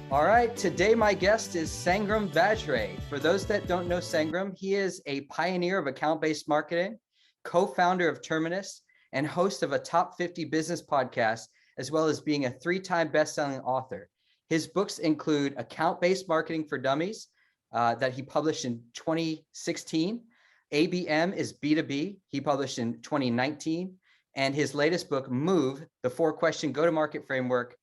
All right, today my guest is Sangram Vajre. For those that don't know Sangram, he is a pioneer of account-based marketing, co-founder of Terminus, and host of a top 50 business podcast, as well as being a 3-time best-selling author. His books include Account-Based Marketing for Dummies, that he published in 2016. ABM is B2B, he published in 2019. And his latest book, Move, the 4-question go-to-market framework,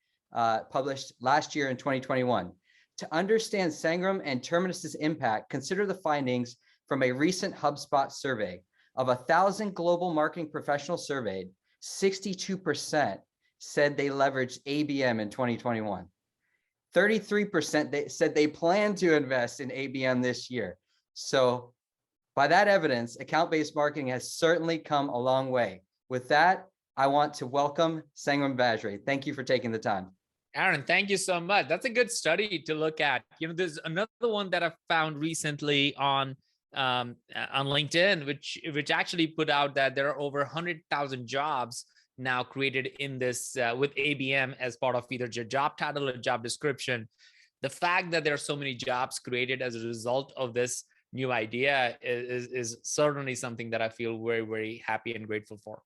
published last year in 2021. To understand Sangram and Terminus's impact, consider the findings from a recent HubSpot survey. Of 1,000 global marketing professionals surveyed, 62% said they leveraged ABM in 2021. 33% said they plan to invest in ABM this year. So by that evidence, account-based marketing has certainly come a long way. With that, I want to welcome Sangram Vajre. Thank you for taking the time. Aaron, thank you so much. That's a good study to look at. There's another one that I found recently on LinkedIn, which actually put out that there are over 100,000 jobs now created in this with ABM as part of either your job title or job description. The fact that there are so many jobs created as a result of this new idea is certainly something that I feel very, very happy and grateful for.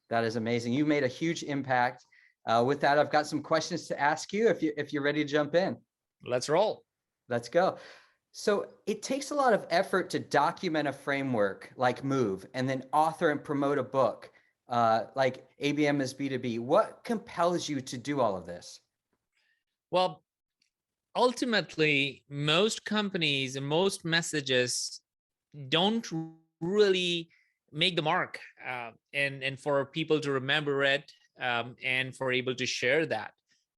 That is amazing. You made a huge impact. With that, I've got some questions to ask you if you're ready to jump in. Let's roll. Let's go. So it takes a lot of effort to document a framework like Move and then author and promote a book like ABM is B2B. What compels you to do all of this? Well, ultimately, most companies and most messages don't really make the mark and for people to remember it and for able to share that.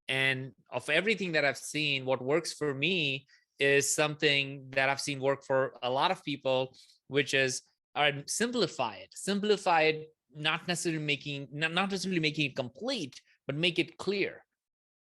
And of everything that I've seen, what works for me is something that I've seen work for a lot of people, which is simplify it, not necessarily making it complete, but make it clear.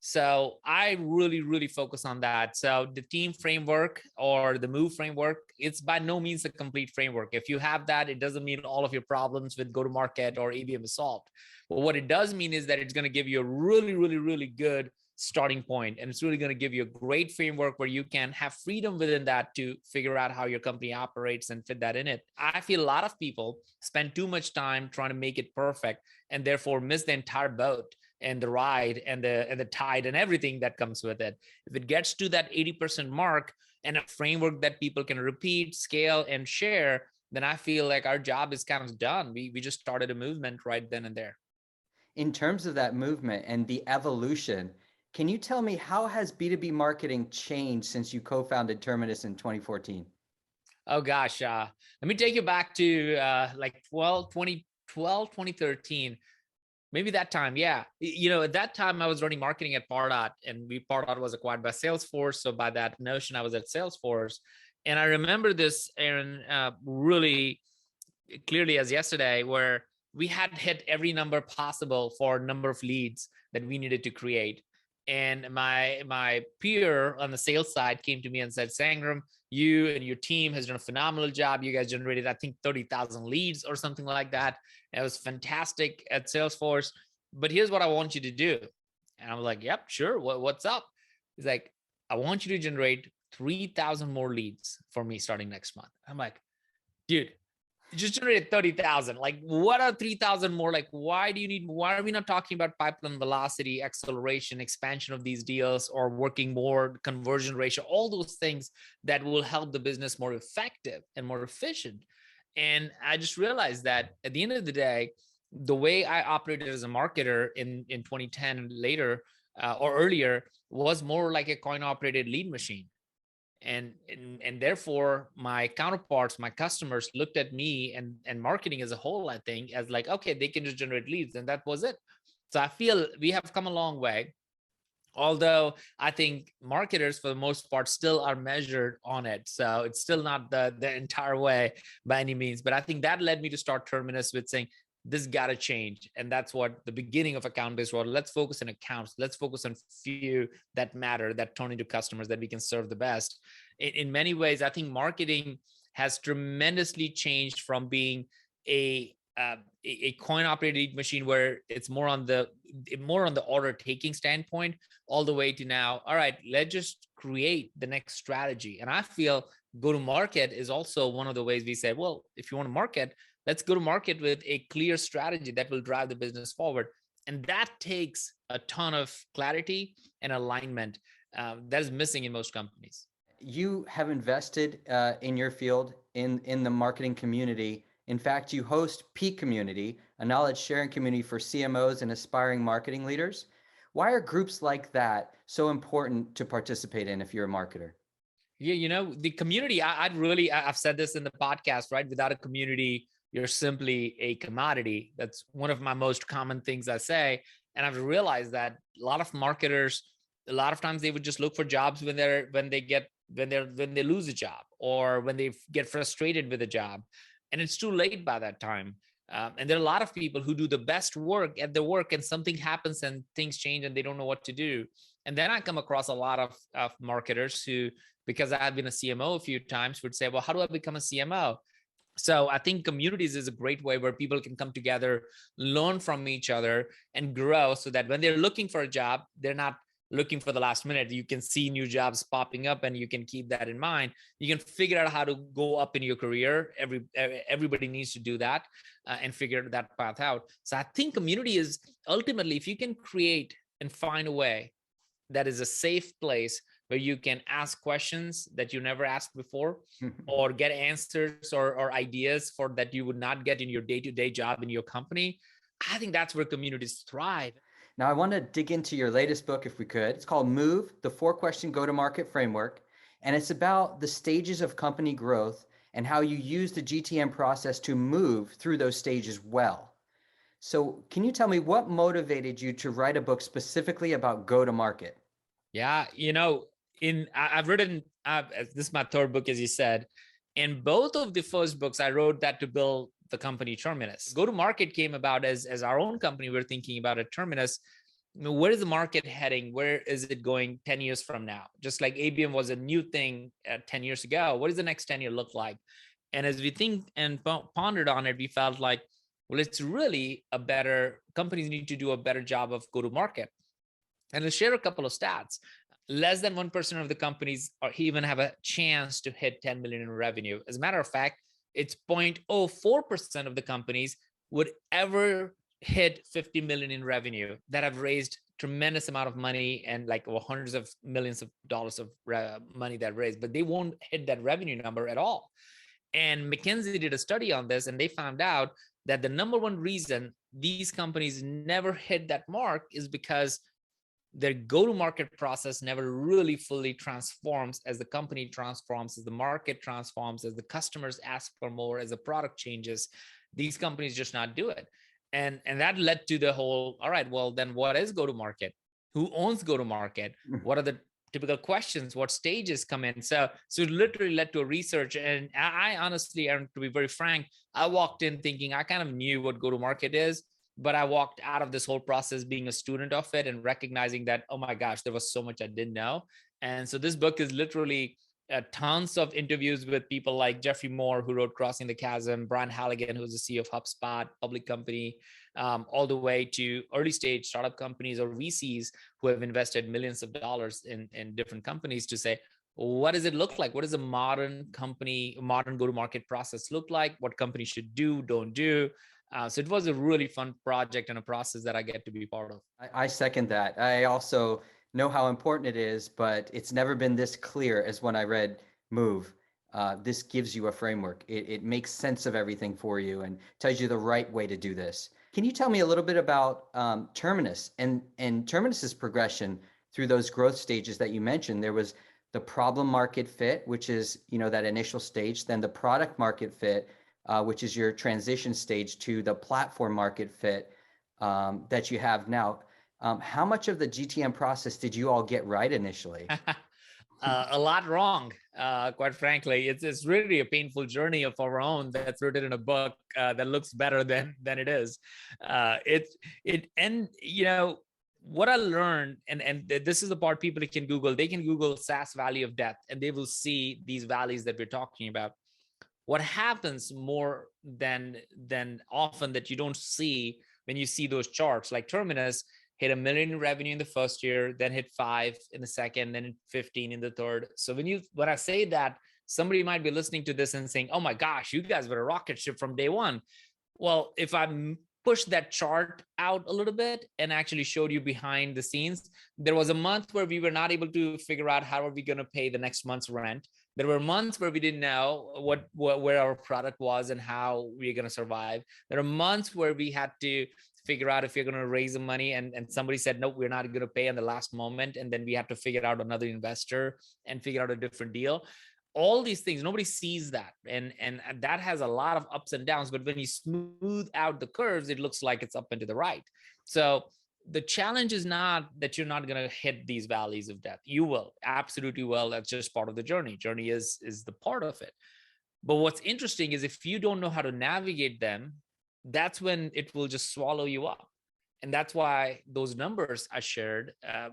So I really focus on that. So the team framework or the Move framework, it's by no means a complete framework. If you have that, it doesn't mean all of your problems with go-to-market or ABM is solved. But what it does mean is that it's going to give you a really good starting point. And it's really going to give you a great framework where you can have freedom within that to figure out how your company operates and fit that in it. I feel a lot of people spend too much time trying to make it perfect and therefore miss the entire boat and the ride and the tide and everything that comes with it. If it gets to that 80% mark and a framework that people can repeat, scale, and share, then I feel like our job is kind of done. We just started a movement right then and there. In terms of that movement and the evolution, can you tell me how has B2B marketing changed since you co-founded Terminus in 2014? Oh gosh, let me take you back to 2012, 2013. Maybe that time, yeah. At that time I was running marketing at Pardot, and Pardot was acquired by Salesforce. So by that notion, I was at Salesforce. And I remember this, Aaron, really clearly as yesterday, where we had hit every number possible for number of leads that we needed to create. And my peer on the sales side came to me and said, Sangram, you and your team has done a phenomenal job. You guys generated, I think, 30,000 leads or something like that. It was fantastic at Salesforce, but here's what I want you to do. And I'm like, yep, sure. What's up? He's like, I want you to generate 3,000 more leads for me starting next month. I'm like, dude, you just generated 30,000. Like, what are 3,000 more? Like, why are we not talking about pipeline velocity, acceleration, expansion of these deals, or working more, conversion ratio, all those things that will help the business more effective and more efficient? And I just realized that at the end of the day, the way I operated as a marketer in 2010 and later or earlier was more like a coin operated lead machine. And therefore my counterparts, my customers looked at me and marketing as a whole, I think, as like, okay, they can just generate leads, and that was it. So I feel we have come a long way. Although I think marketers, for the most part, still are measured on it. So it's still not the entire way by any means. But I think that led me to start Terminus with saying, this got to change. And that's what the beginning of account-based world. Let's focus on accounts. Let's focus on few that matter, that turn into customers that we can serve the best. In many ways, I think marketing has tremendously changed from being a a coin operated lead machine where it's more on the order taking standpoint, all the way to now, all right, let's just create the next strategy. And I feel go to market is also one of the ways we say, well, if you want to market, let's go to market with a clear strategy that will drive the business forward. And that takes a ton of clarity and alignment that is missing in most companies. You have invested in your field in the marketing community. In fact, you host Peak Community, a knowledge sharing community for CMOs and aspiring marketing leaders. Why are groups like that so important to participate in if you're a marketer? Yeah, the community, I've said this in the podcast, right? Without a community, you're simply a commodity. That's one of my most common things I say. And I've realized that a lot of marketers, a lot of times they would just look for jobs when they lose a job, or when they get frustrated with a job, and it's too late by that time. And there are a lot of people who do the best work at their work, and something happens and things change and they don't know what to do. And then I come across a lot of marketers who, because I've been a CMO a few times, would say, well, how do I become a CMO? So I think communities is a great way where people can come together, learn from each other, and grow, so that when they're looking for a job, they're not looking for the last minute. You can see new jobs popping up, and you can keep that in mind. You can figure out how to go up in your career. Everybody needs to do that and figure that path out. So I think community is ultimately, if you can create and find a way that is a safe place where you can ask questions that you never asked before, or get answers or ideas for that you would not get in your day-to-day job in your company. I think that's where communities thrive. Now, I want to dig into your latest book, if we could. It's called Move, the 4-Question Go-to-Market Framework. And it's about the stages of company growth and how you use the GTM process to move through those stages well. So can you tell me what motivated you to write a book specifically about go-to-market? Yeah, I've written, this is my third book, as you said. In both of the first books, I wrote that to build the company Terminus. Go-to-market came about as our own company. We're thinking about a Terminus. Where is the market heading? Where is it going 10 years from now? Just like ABM was a new thing 10 years ago. What does the next 10 year look like? And as we think and pondered on it, we felt like, well, it's really companies need to do a better job of go-to-market. And to share a couple of stats, less than 1% of the companies even have a chance to hit 10 million in revenue. As a matter of fact, it's 0.04% of the companies would ever hit 50 million in revenue that have raised tremendous amount of money, and like hundreds of millions of dollars of money that raised, but they won't hit that revenue number at all. And McKinsey did a study on this, and they found out that the number one reason these companies never hit that mark is because their go-to-market process never really fully transforms as the company transforms, as the market transforms, as the customers ask for more, as the product changes. These companies just not do it. And that led to the whole, all right, well, then what is go-to-market? Who owns go-to-market? What are the typical questions? What stages come in? So it literally led to a research. And I honestly, Aaron, to be very frank, I walked in thinking I kind of knew what go-to-market is, but I walked out of this whole process being a student of it and recognizing that, oh my gosh, there was so much I didn't know. And so this book is literally tons of interviews with people like Jeffrey Moore, who wrote Crossing the Chasm, Brian Halligan, who's the CEO of HubSpot, public company, all the way to early stage startup companies or VCs who have invested millions of dollars in different companies to say, what does it look like? What does a modern go-to-market process look like? What companies should do, don't do? So it was a really fun project and a process that I get to be part of. I second that. I also know how important it is, but it's never been this clear as when I read Move. This gives you a framework. It makes sense of everything for you and tells you the right way to do this. Can you tell me a little bit about Terminus and Terminus's progression through those growth stages that you mentioned? There was the problem market fit, which is, that initial stage, then the product market fit, which is your transition stage to the platform market fit that you have now. How much of the GTM process did you all get right initially? A lot wrong, quite frankly. It's really a painful journey of our own that's written in a book that looks better than it is. What I learned, and this is the part people can Google. They can Google SaaS Valley of Death, and they will see these valleys that we're talking about. What happens more than often that you don't see when you see those charts, like Terminus hit $1 million in revenue in the first year, then hit 5 in the second, then 15 in the third. So when I say that, somebody might be listening to this and saying, oh my gosh, you guys were a rocket ship from day one. Well, if I push that chart out a little bit and actually showed you behind the scenes, there was a month where we were not able to figure out how are we going to pay the next month's rent. There were months where we didn't know where our product was and how we are going to survive. There are months where we had to figure out if you're going to raise the money and somebody said, nope, we're not going to pay in the last moment. And then we had to figure out another investor and figure out a different deal. All these things, nobody sees that. And that has a lot of ups and downs, but when you smooth out the curves, it looks like it's up and to the right. So the challenge is not that you're not going to hit these valleys of death. You will, absolutely will. That's just part of the journey. Journey is the part of it. But what's interesting is if you don't know how to navigate them, that's when it will just swallow you up. And that's why those numbers I shared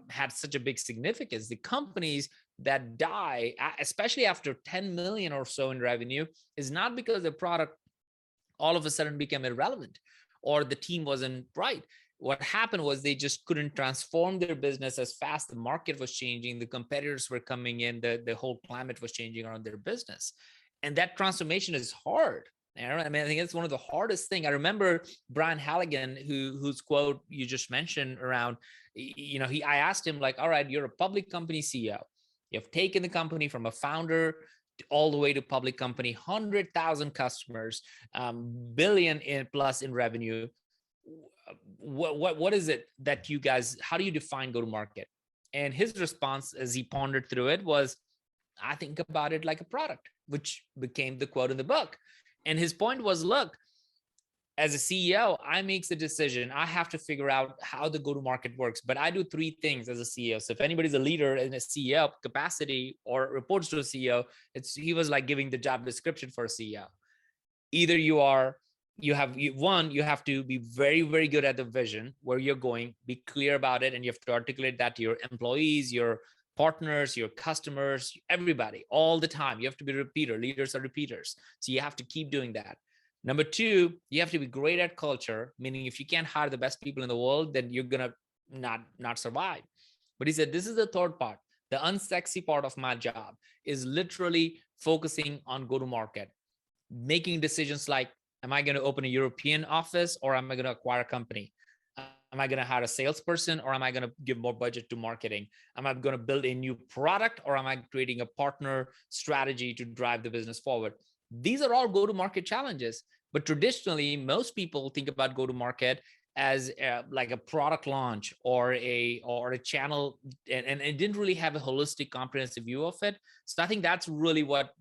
had such a big significance. The companies that die, especially after 10 million or so in revenue, is not because the product all of a sudden became irrelevant or the team wasn't right. What happened was they just couldn't transform their business as fast. The market was changing, the competitors were coming in, the whole climate was changing around their business. And that transformation is hard. Aaron, I mean, I think it's one of the hardest things. I remember Brian Halligan, whose quote you just mentioned around, I asked him like, all right, you're a public company CEO. You've taken the company from a founder all the way to public company, 100,000 customers, billion plus in revenue. What is it that you guys, how do you define go-to-market? And his response as he pondered through it was, I think about it like a product, which became the quote in the book. And his point was, look, as a CEO, I make the decision. I have to figure out how the go-to-market works, but I do 3 things as a CEO. So if anybody's a leader in a CEO capacity or reports to a CEO, he was like giving the job description for a CEO. Either you have to be very, very good at the vision where you're going, be clear about it, and you have to articulate that to your employees, your partners, your customers, everybody, all the time. You have to be a repeater. Leaders are repeaters. So you have to keep doing that. Number 2, you have to be great at culture, meaning if you can't hire the best people in the world, then you're going to not survive. But he said, this is the third part. The unsexy part of my job is literally focusing on go-to-market, making decisions like, am I going to open a European office or am I going to acquire a company? Am I going to hire a salesperson or am I going to give more budget to marketing? Am I going to build a new product or am I creating a partner strategy to drive the business forward? These are all go-to-market challenges. But traditionally, most people think about go-to-market as like a product launch or a channel, and it didn't really have a holistic, comprehensive view of it. So I think that's really what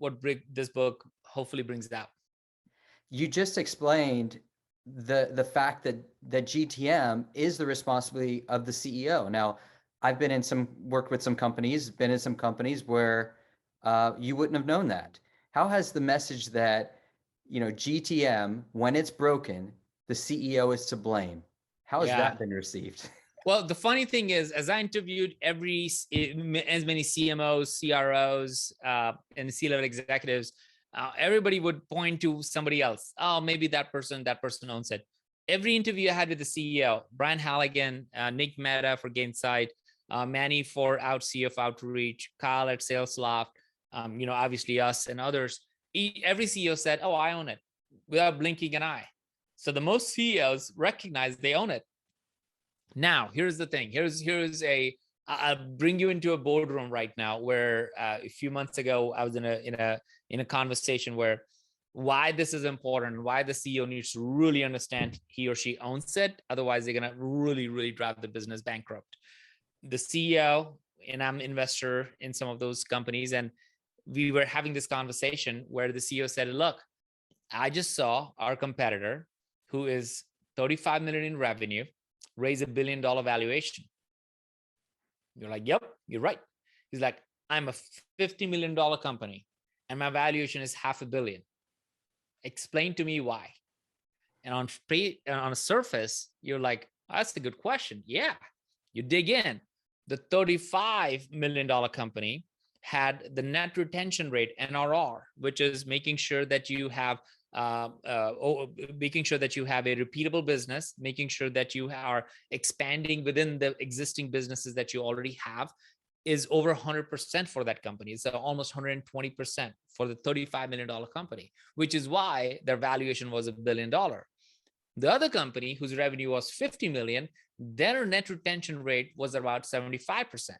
this book hopefully brings out. You just explained the fact that GTM is the responsibility of the CEO. Now, I've worked with some companies, been in some companies where you wouldn't have known that. How has the message that, GTM, when it's broken, the CEO is to blame, how has that been received? Well, the funny thing is, as I interviewed as many CMOs, CROs, and C-level executives, everybody would point to somebody else. Oh, maybe that person owns it. Every interview I had with the CEO, Brian Halligan, Nick Mehta for Gainsight, Manny for CF Outreach, Kyle at SalesLoft, obviously us and others. Every CEO said, oh, I own it, without blinking an eye. So the most CEOs recognize they own it. Now, here's the thing. I'll bring you into a boardroom right now where a few months ago, I was in a conversation where why this is important, why the CEO needs to really understand he or she owns it. Otherwise, they're going to really, really drive the business bankrupt. The CEO, and I'm an investor in some of those companies, and we were having this conversation where the CEO said, look, I just saw our competitor, who is 35 million in revenue, raise $1 billion valuation. You're like, yep, you're right. He's like, I'm a $50 million company and my valuation is $500 million. Explain to me why. And on a surface, you're like, oh, that's a good question. Yeah. You dig in. The $35 million company had the net retention rate, NRR, which is making sure that you have making sure that you have a repeatable business, making sure that you are expanding within the existing businesses that you already have, is over 100% for that company. It's almost 120% for the $35 million company, which is why their valuation was $1 billion. The other company whose revenue was 50 million, their net retention rate was about 75%.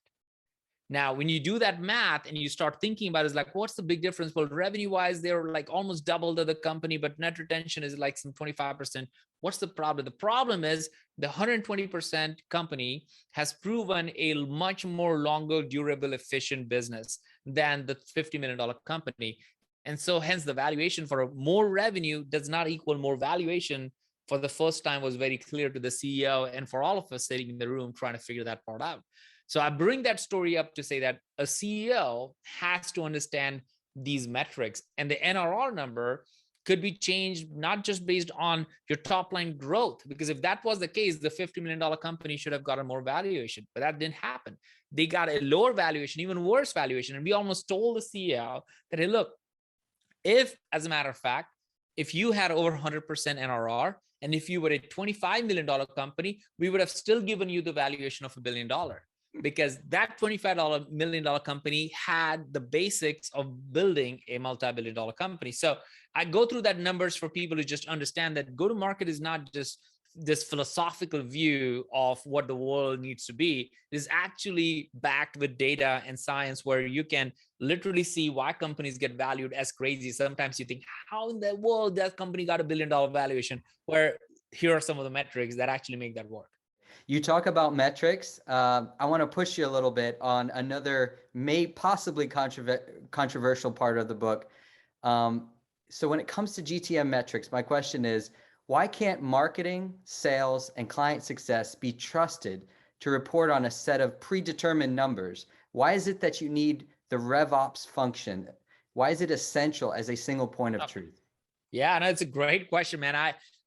Now, when you do that math and you start thinking about it, it's like, what's the big difference? Well, revenue wise, they're like almost double the company, but net retention is like some 25%. What's the problem? The problem is the 120% company has proven a much more longer, durable, efficient business than the $50 million company. And so hence the valuation for more revenue does not equal more valuation. For the first time was very clear to the CEO and for all of us sitting in the room trying to figure that part out. So I bring that story up to say that a CEO has to understand these metrics, and the NRR number could be changed not just based on your top line growth, because if that was the case, the $50 million company should have gotten more valuation, but that didn't happen. They got a lower valuation, even worse valuation. And we almost told the CEO that, hey, look, if, as a matter of fact, if you had over 100% NRR, and if you were a $25 million company, we would have still given you the valuation of $1 billion. Because that $25 million company had the basics of building a multi-billion dollar company. So I go through that numbers for people to just understand that go-to-market is not just this philosophical view of what the world needs to be. It is actually backed with data and science, where you can literally see why companies get valued as crazy. Sometimes you think, how in the world that company got $1 billion valuation? Where here are some of the metrics that actually make that work. You talk about metrics. I want to push you a little bit on another possibly controversial part of the book. So when it comes to GTM metrics, my question is, why can't marketing, sales, and client success be trusted to report on a set of predetermined numbers? Why is it that you need the RevOps function? Why is it essential as a single point of truth? Yeah, no, it's a great question, man.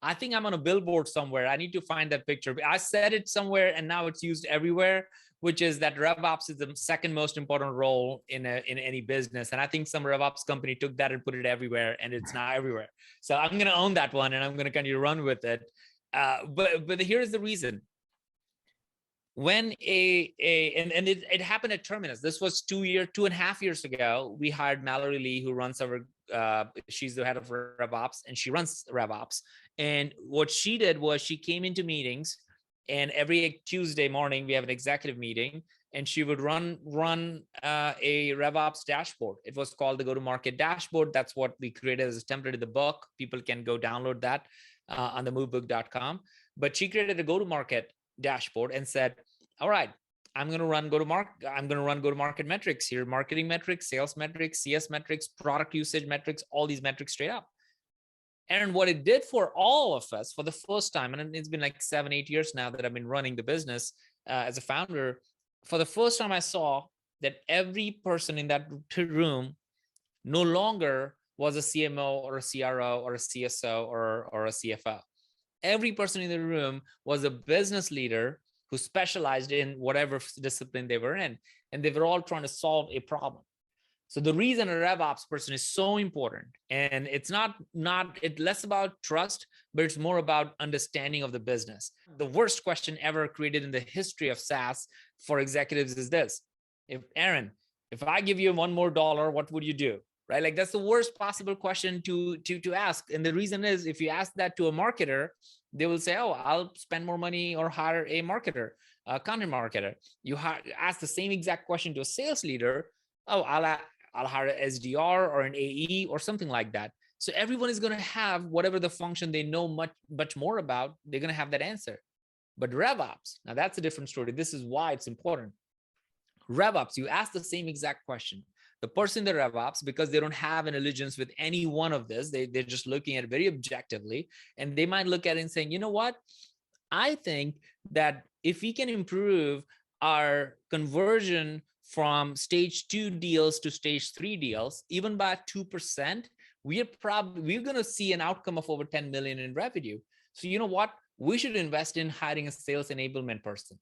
I think I'm on a billboard somewhere. I need to find that picture. I said it somewhere and now it's used everywhere, which is that RevOps is the second most important role in any business. And I think some RevOps company took that and put it everywhere, and it's now everywhere. So I'm going to own that one and I'm going to kind of run with it. But here's the reason. When it happened at Terminus. This was 2.5 years ago. We hired Mallory Lee, who runs our, she's the head of RevOps, and she runs RevOps. And what she did was she came into meetings, and every Tuesday morning we have an executive meeting, and she would run a RevOps dashboard. It was called the go-to-market dashboard. That's what we created as a template in the book. People can go download that on the movebook.com. But she created a go-to-market dashboard and said, all right, I'm going to run go-to-market metrics here, marketing metrics, sales metrics, CS metrics, product usage metrics, all these metrics straight up. And what it did for all of us for the first time, and it's been like 7-8 years now that I've been running the business as a founder, for the first time I saw that every person in that room no longer was a CMO or a CRO or a CSO or a CFO. Every person in the room was a business leader who specialized in whatever discipline they were in, and they were all trying to solve a problem. So the reason a RevOps person is so important, and it's not less about trust, but it's more about understanding of the business. The worst question ever created in the history of SaaS for executives is this: Aaron, if I give you $1 more, what would you do? Right? Like, that's the worst possible question to ask. And the reason is, if you ask that to a marketer, they will say, oh, I'll spend more money or hire a marketer, a content marketer. You ask the same exact question to a sales leader, oh, I'll hire an SDR or an AE or something like that. So everyone is going to have whatever the function they know much more about, they're going to have that answer. But RevOps, now that's a different story. This is why it's important. RevOps, you ask the same exact question. The person in the RevOps, because they don't have an allegiance with any one of this, they're just looking at it very objectively, and they might look at it and saying, you know what? I think that if we can improve our conversion from stage 2 deals to stage 3 deals, even by 2%, we're going to see an outcome of over 10 million in revenue. So you know what? We should invest in hiring a sales enablement person.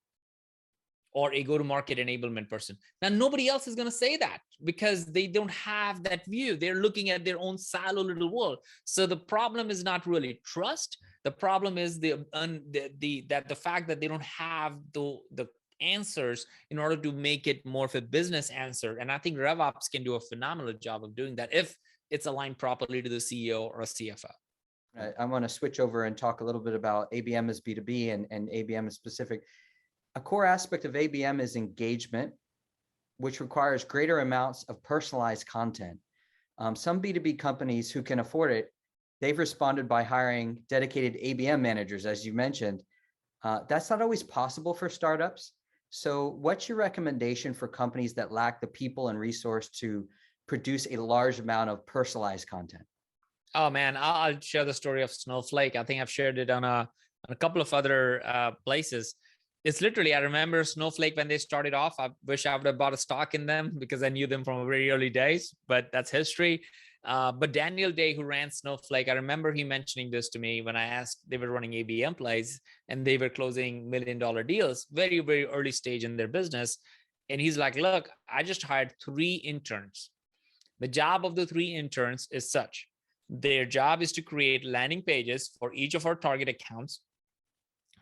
or a go-to-market enablement person. Now, nobody else is going to say that because they don't have that view. They're looking at their own silo little world. So the problem is not really trust. The problem is the fact that they don't have the answers in order to make it more of a business answer. And I think RevOps can do a phenomenal job of doing that if it's aligned properly to the CEO or a CFO. I want to switch over and talk a little bit about ABM as B2B and ABM as specific. A core aspect of ABM is engagement, which requires greater amounts of personalized content. Some B2B companies who can afford it, they've responded by hiring dedicated ABM managers, as you mentioned. That's not always possible for startups. So what's your recommendation for companies that lack the people and resource to produce a large amount of personalized content? Oh man, I'll share the story of Snowflake. I think I've shared it on a couple of other places. It's literally, I remember Snowflake when they started off. I wish I would have bought a stock in them because I knew them from very early days, but that's history. But Daniel Day, who ran Snowflake, I remember he mentioning this to me when I asked. They were running ABM plays and they were closing $1 million deals, very, very early stage in their business. And he's like, look, I just hired 3 interns. The job of the 3 interns is such. Their job is to create landing pages for each of our target accounts,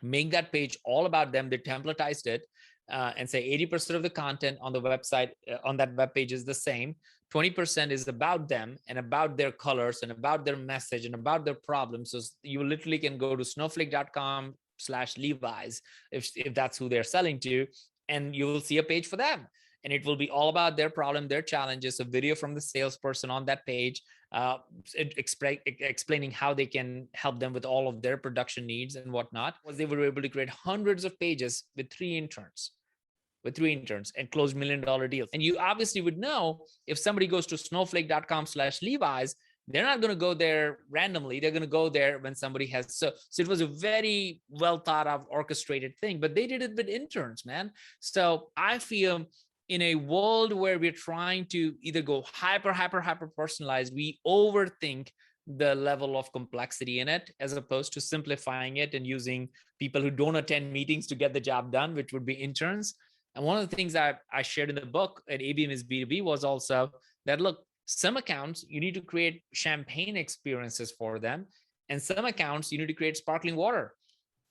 make that page all about them. They templatized it and say 80% of the content on the website, on that web page is the same. 20% is about them and about their colors and about their message and about their problems. So you literally can go to snowflake.com/Levi's if that's who they're selling to, and you will see a page for them. And it will be all about their problem, their challenges, a video from the salesperson on that page, explaining how they can help them with all of their production needs and whatnot. They were able to create hundreds of pages with 3 interns. And close $1 million deals. And you obviously would know if somebody goes to snowflake.com/Levi's, they're not going to go there randomly. They're going to go there when somebody has. So it was a very well thought of, orchestrated thing, but they did it with interns, man. So I feel in a world where we're trying to either go hyper personalized, we overthink the level of complexity in it, as opposed to simplifying it and using people who don't attend meetings to get the job done, which would be interns. And one of the things that I shared in the book at ABM is B2B was also that, look, some accounts, you need to create champagne experiences for them. And some accounts, you need to create sparkling water.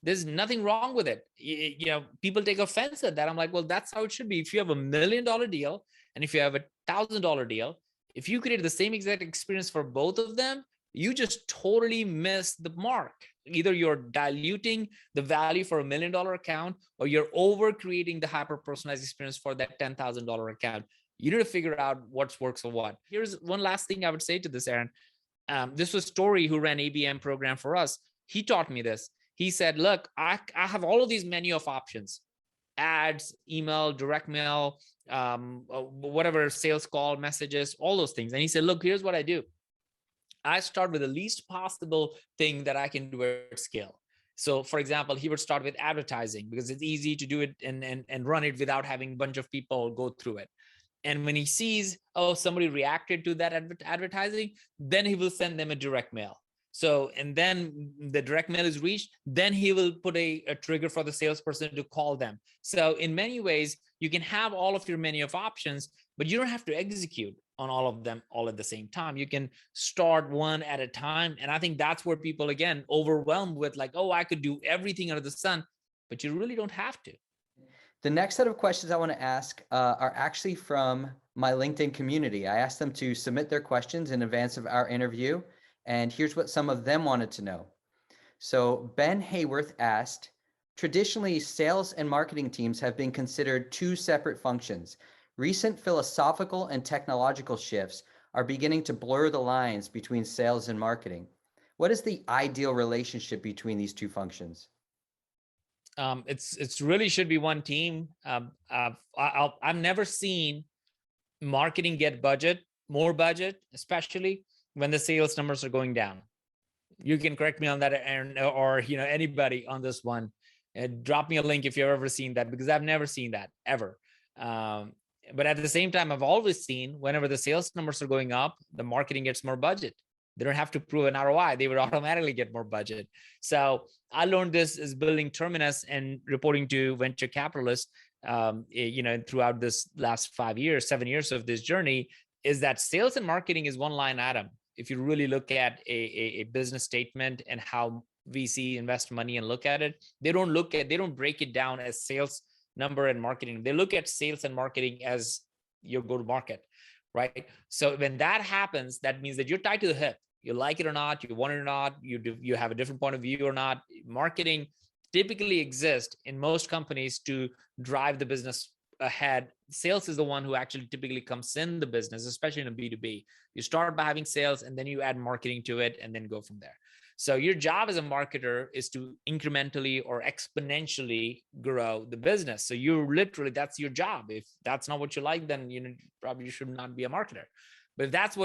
There's nothing wrong with it. You know, people take offense at that. I'm like, well, that's how it should be. If you have $1 million deal and if you have a $1,000 deal, if you create the same exact experience for both of them, you just totally miss the mark. Either you're diluting the value for $1 million account, or you're over creating the hyper personalized experience for that $10,000 account. You need to figure out what works for what. Here's one last thing I would say to this, Aaron. This was Story, who ran ABM program for us. He taught me this. He said, look, I have all of these menu of options: ads, email, direct mail, whatever, sales call, messages, all those things. And he said, look, here's what I do. I start with the least possible thing that I can do at scale. So for example, he would start with advertising because it's easy to do it and run it without having a bunch of people go through it. And when he sees, oh, somebody reacted to that advertising, then he will send them a direct mail. So, and then the direct mail is reached, then he will put a trigger for the salesperson to call them. So in many ways, you can have all of your menu of options, but you don't have to execute on all of them all at the same time. You can start one at a time. And I think that's where people, again, overwhelmed with like, oh, I could do everything under the sun, but you really don't have to. The next set of questions I want to ask are actually from my LinkedIn community. I asked them to submit their questions in advance of our interview. And here's what some of them wanted to know. So Ben Hayworth asked, traditionally, sales and marketing teams have been considered 2 separate functions. Recent philosophical and technological shifts are beginning to blur the lines between sales and marketing. What is the ideal relationship between these 2 functions? It's really should be one team. I've never seen marketing get more budget, especially when the sales numbers are going down. You can correct me on that, Aaron, or anybody on this one. Drop me a link if you've ever seen that, because I've never seen that ever. But at the same time, I've always seen whenever the sales numbers are going up, the marketing gets more budget. They don't have to prove an ROI. They would automatically get more budget. So I learned this is building Terminus and reporting to venture capitalists. throughout this last 5 years, 7 years of this journey, is that sales and marketing is one line item. If you really look at a business statement and how VC invest money and look at it, they don't break it down as sales number and marketing. They look at sales and marketing as your go-to-market, right? So when that happens, that means that you're tied to the hip. You like it or not, you want it or not, you have a different point of view or not. Marketing typically exists in most companies to drive the business ahead. Sales is the one who actually typically comes in the business, especially in a B2B. You start by having sales and then you add marketing to it and then go from there. So your job as a marketer is to incrementally or exponentially grow the business. So that's your job. If that's not what you like, then probably should not be a marketer. But if that's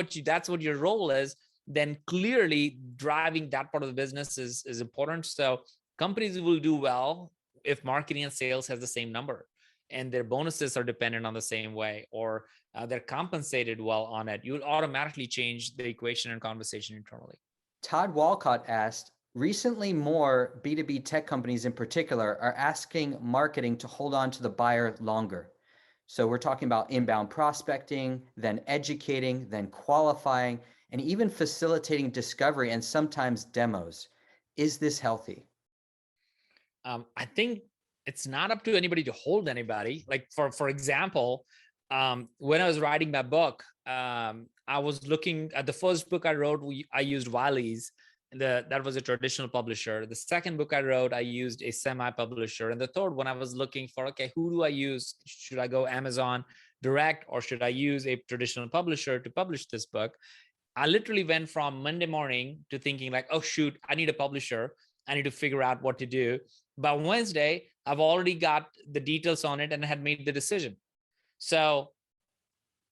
what your role is, then clearly driving that part of the business is important. So companies will do well if marketing and sales has the same number, and their bonuses are dependent on the same way, or they're compensated well on it. You'll automatically change the equation and conversation internally. Todd Walcott asked, recently more B2B tech companies in particular are asking marketing to hold on to the buyer longer. So we're talking about inbound prospecting, then educating, then qualifying, and even facilitating discovery and sometimes demos. Is this healthy? I think it's not up to anybody to hold anybody. Like for example, when I was writing my book, I was looking at the first book I wrote. I used Wiley's, that was a traditional publisher. The second book I wrote, I used a semi-publisher, and the third one I was looking for, okay, who do I use? Should I go Amazon direct, or should I use a traditional publisher to publish this book? I literally went from Monday morning to thinking like, oh shoot, I need a publisher. I need to figure out what to do. By Wednesday, I've already got the details on it and had made the decision. So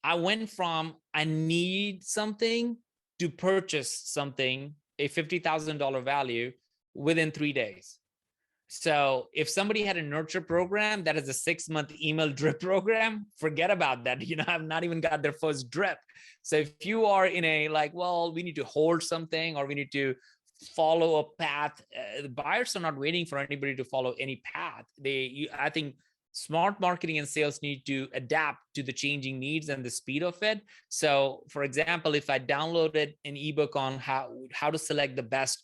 I went from I need something to purchase something, a $50,000 value within 3 days. So if somebody had a nurture program that is a 6-month email drip program, forget about that. I've not even got their first drip. So if you are in a like, well, we need to hold something or we need to follow a path, the buyers are not waiting for anybody to follow any path. I think smart marketing and sales need to adapt to the changing needs and the speed of it. So for example, if I downloaded an ebook on how to select the best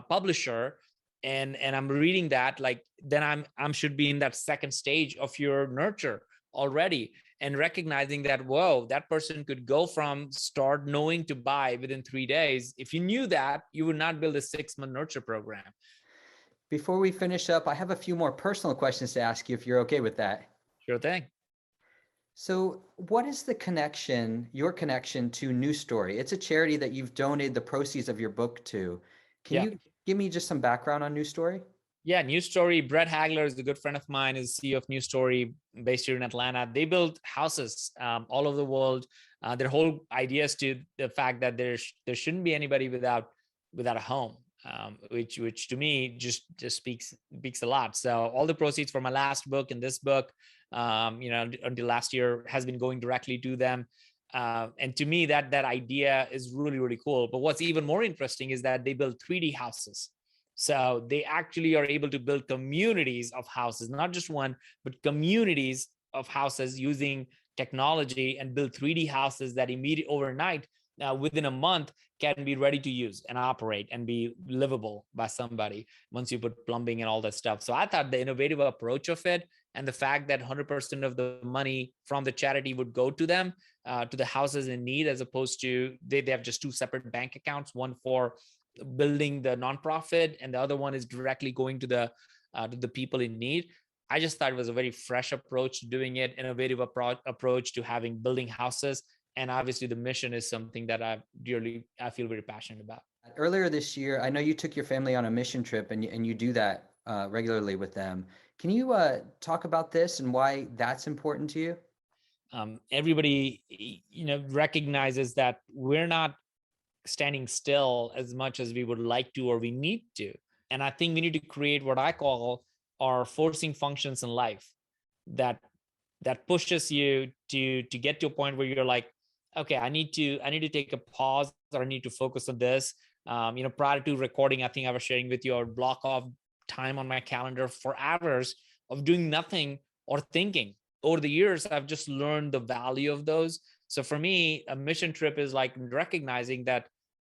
publisher, and I'm reading that, like, then I'm should be in that second stage of your nurture already, and recognizing that, whoa, that person could go from start knowing to buy within 3 days. If you knew that, you would not build a 6-month nurture program. Before we finish up, I have a few more personal questions to ask you if you're okay with that. Sure thing. So what is your connection to New Story? It's a charity that you've donated the proceeds of your book to. Can you give me just some background on New Story? Yeah, New Story, Brett Hagler is a good friend of mine, is CEO of New Story, based here in Atlanta. They build houses all over the world. Their whole idea is to the fact that there shouldn't be anybody without a home, which to me just speaks a lot. So all the proceeds from my last book and this book, until last year, has been going directly to them. And to me, that idea is really, really cool. But what's even more interesting is that they build 3D houses. So they actually are able to build communities of houses, not just one, but communities of houses using technology, and build 3D houses that overnight, within a month, can be ready to use and operate and be livable by somebody once you put plumbing and all that stuff. So I thought the innovative approach of it, and the fact that 100% of the money from the charity would go to them, to the houses in need, as opposed to they have just 2 separate bank accounts, one for building the nonprofit and the other one is directly going to the people in need. I just thought it was a very fresh approach to doing it, innovative approach to building houses. And obviously the mission is something that I feel very passionate about. Earlier this year, I know you took your family on a mission trip, and you do that regularly with them. Can you talk about this and why that's important to you? Everybody, recognizes that we're not standing still as much as we would like to or we need to. And I think we need to create what I call our forcing functions in life that pushes you to get to a point where you're like, okay, I need to take a pause, or I need to focus on this. Prior to recording, I think I was sharing with you, I would block off time on my calendar for hours of doing nothing or thinking. Over the years, I've just learned the value of those. So for me, a mission trip is like recognizing that,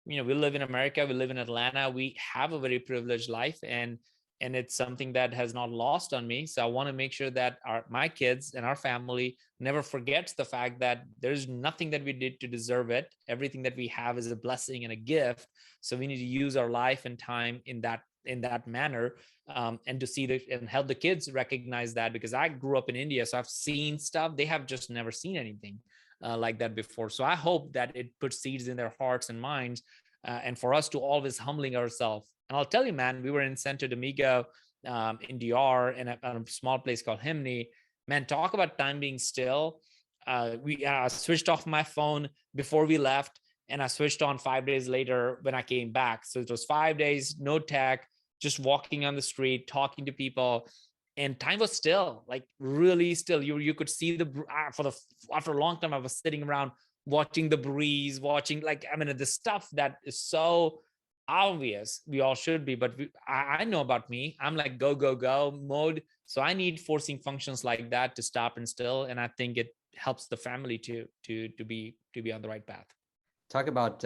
we live in America, we live in Atlanta, we have a very privileged life, and it's something that has not lost on me. So I want to make sure that my kids and our family never forgets the fact that there's nothing that we did to deserve it. Everything that we have is a blessing and a gift. So we need to use our life and time in that manner, and to see and help the kids recognize that, because I grew up in India, so I've seen stuff they have just never seen anything like that before. So I hope that it puts seeds in their hearts and minds, and for us to always humbling ourselves. And I'll tell you, man, we were in Santo Domingo, in DR, in a small place called Himni. Man, talk about time being still. I switched off my phone before we left, and I switched on 5 days later when I came back. So it was 5 days, no tech, just walking on the street, talking to people, and time was still, like really still. You could see after a long time, I was sitting around watching the breeze, watching the stuff that is so obvious we all should be, but I know about me, I'm like go go go mode. So I need forcing functions like that to stop and still, and I think it helps the family to be on the right path. Talk about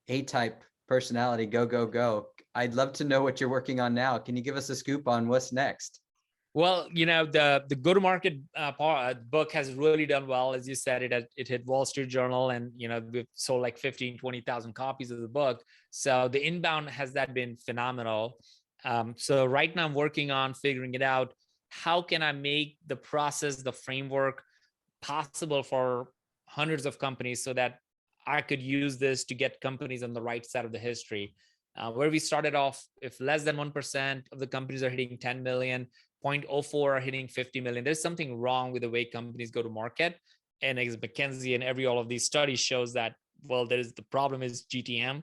A-type personality, go go go. I'd love to know what you're working on now. Can you give us a scoop on what's next? Well, the go-to-market book has really done well. As you said, it hit Wall Street Journal, and we've sold like 20,000 copies of the book. So the inbound has been phenomenal. So right now I'm working on figuring it out. How can I make the process, the framework possible for hundreds of companies, so that I could use this to get companies on the right side of the history? Where we started off, if less than 1% of the companies are hitting 10 million, 0.04 are hitting 50 million. There's something wrong with the way companies go to market. And as McKinsey and all of these studies shows that, well, the problem is GTM.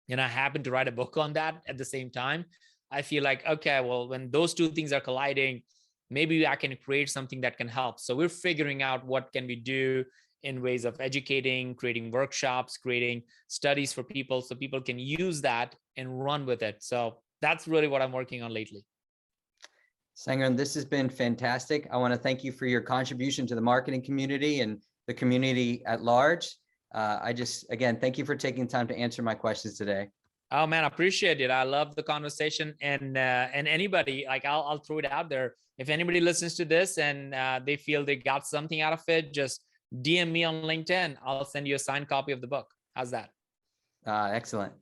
And I happen to write a book on that at the same time. I feel like, okay, well, when those two things are colliding, maybe I can create something that can help. So we're figuring out what can we do in ways of educating, creating workshops, creating studies for people, so people can use that and run with it. So that's really what I'm working on lately. Sangram, this has been fantastic. I want to thank you for your contribution to the marketing community and the community at large. Again, thank you for taking time to answer my questions today. Oh man, I appreciate it. I love the conversation, and anybody, like I'll throw it out there. If anybody listens to this and they feel they got something out of it, just DM me on LinkedIn. I'll send you a signed copy of the book. How's that? Excellent.